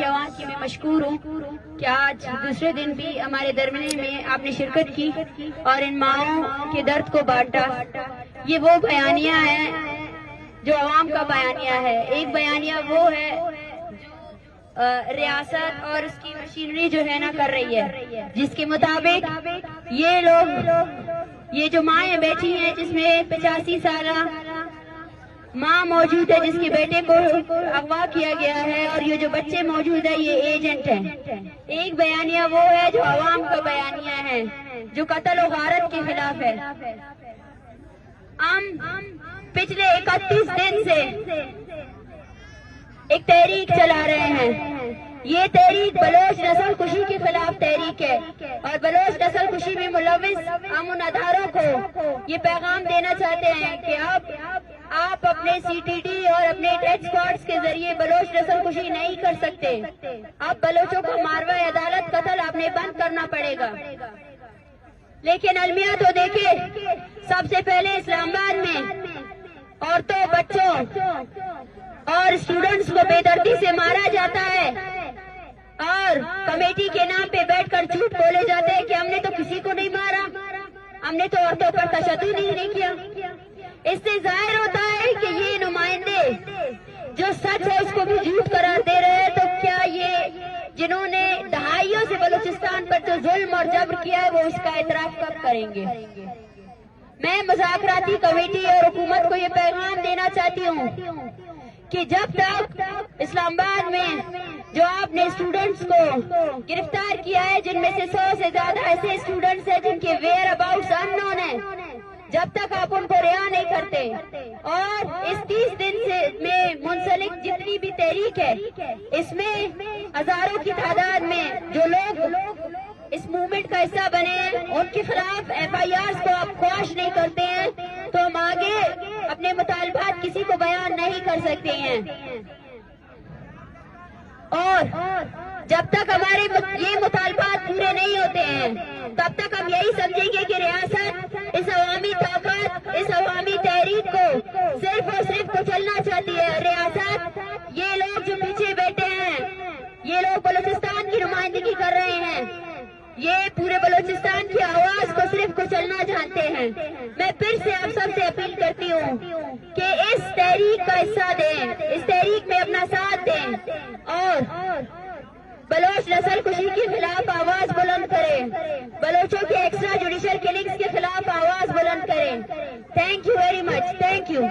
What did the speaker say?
عوام کی میں مشکور ہوں کہ آج دوسرے دن بھی ہمارے درمیان میں آپ نے شرکت کی اور ان ماؤں کے درد کو بانٹا۔ یہ وہ بیانیہ ہے جو عوام کا بیانیہ ہے۔ ایک بیانیہ وہ ہے ریاست اور اس کی مشینری جو ہے نا کر رہی ہے، جس کے مطابق یہ لوگ، یہ جو مائیں بیٹھی ہیں جس میں 85 سالہ ماں موجود ہے جس کے بیٹے کو اغوا کیا گیا ہے، اور یہ جو بچے موجود ہیں یہ ایجنٹ ہیں۔ ایک بیانیہ وہ ہے جو عوام کا بیانیہ ہے، جو قتل و غارت کے خلاف ہے۔ ہم پچھلے 31 دن سے ایک تحریک چلا رہے ہیں۔ یہ تحریک بلوچ نسل کشی کے خلاف تحریک ہے، اور بلوچ نسل کشی میں ملوث ہم ان اداروں کو یہ پیغام دینا چاہتے ہیں کہ اب آپ اپنے سی ٹی ڈی اور اپنے ڈیتھ اسکواڈز کے ذریعے بلوچ نسل کشی نہیں کر سکتے۔ اب بلوچوں کو ماروا عدالت قتل آپ نے بند کرنا پڑے گا۔ لیکن المیہ تو دیکھیں، سب سے پہلے اسلام آباد میں عورتوں، بچوں اور اسٹوڈنٹس کو بے دردی سے مارا جاتا ہے، اور کمیٹی کے نام پہ بیٹھ کر جھوٹ بولے جاتے ہیں کہ ہم نے تو کسی کو نہیں مارا، ہم نے تو عورتوں پر تشدد ہی نہیں کیا۔ اس سے ظاہر ہوتا ہے کہ یہ نمائندے جو سچ ہے اس کو بھی جھوٹ قرار دے رہے ہیں۔ تو کیا یہ جنہوں نے دہائیوں سے بلوچستان پر جو ظلم اور جبر کیا ہے وہ اس کا اعتراف کب کریں گے؟ میں مذاکراتی کمیٹی اور حکومت کو یہ پیغام دینا چاہتی ہوں کہ جب تک اسلام آباد میں جو آپ نے اسٹوڈنٹس کو گرفتار کیا ہے، جن میں سے 100 سے زیادہ ایسے اسٹوڈنٹس ہیں جن کے ویئر اباؤٹس اننون ہیں، جب تک آپ ان کو رہا نہیں کرتے اور اس 30 دن سے میں منسلک جتنی بھی تحریک ہے، اس میں ہزاروں کی تعداد میں جو لوگ اس موومنٹ کا حصہ بنے ہیں ان کے خلاف ایف آئی آرز کو آپ خواش نہیں کرتے ہیں، تو ہم آگے اپنے مطالبات کسی کو بیان نہیں کر سکتے ہیں۔ اور جب تک ہمارے یہ مطالبات پورے نہیں ہوتے ہیں تب تک ہم یہی سمجھیں گے کہ ریاست اس عوامی طاقت، اس عوامی تحریک کو صرف اور صرف کچلنا چاہتی ہے۔ ریاست، یہ لوگ جو پیچھے بیٹھے ہیں، یہ لوگ بلوچستان کی نمائندگی کر رہے ہیں، یہ پورے بلوچستان کی آواز کو صرف کچلنا چاہتے ہیں۔ میں پھر سے آپ سب سے اپیل کرتی ہوں کہ اس تحریک کا حصہ دیں، اس تحریک میں اپنا ساتھ دیں، اور بلوچ نسل کشی کے خلاف آواز بلند کریں، بلوچوں کے ایکسٹرا جوڈیشل کلنگز کے خلاف آواز بلند کریں۔ Thank you very much, thank you.